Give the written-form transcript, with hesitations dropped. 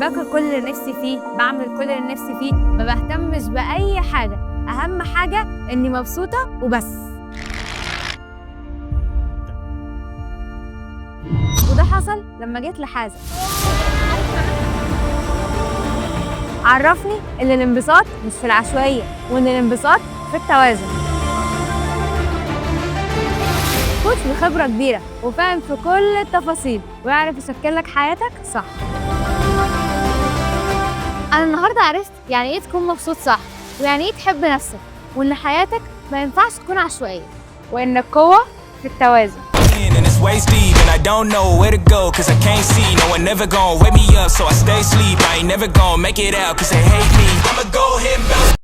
باكل كل اللي نفسي فيه، بعمل كل اللي نفسي فيه، ما بهتمش بأي حاجة، أهم حاجة إني مبسوطة وبس. وده حصل لما جيت لحازم. عرفني إن الانبساط مش في العشوائية، وإن الانبساط في التوازن. كوتش بخبرة كبيرة وفاهم في كل التفاصيل ويعرف يشكل لك حياتك صح. أنا النهاردة عرفت يعني إيه تكون مبسوط صح، ويعني إيه تحب نفسك، وإن حياتك ما ينفعش تكون عشوائية، وإن القوة في التوازن. And it's waist deep and I don't know where to go cause I can't see. No one never gon' wake me up so I stay asleep. I ain't never gon' make it out cause they hate me. I'ma go ahead and bounce.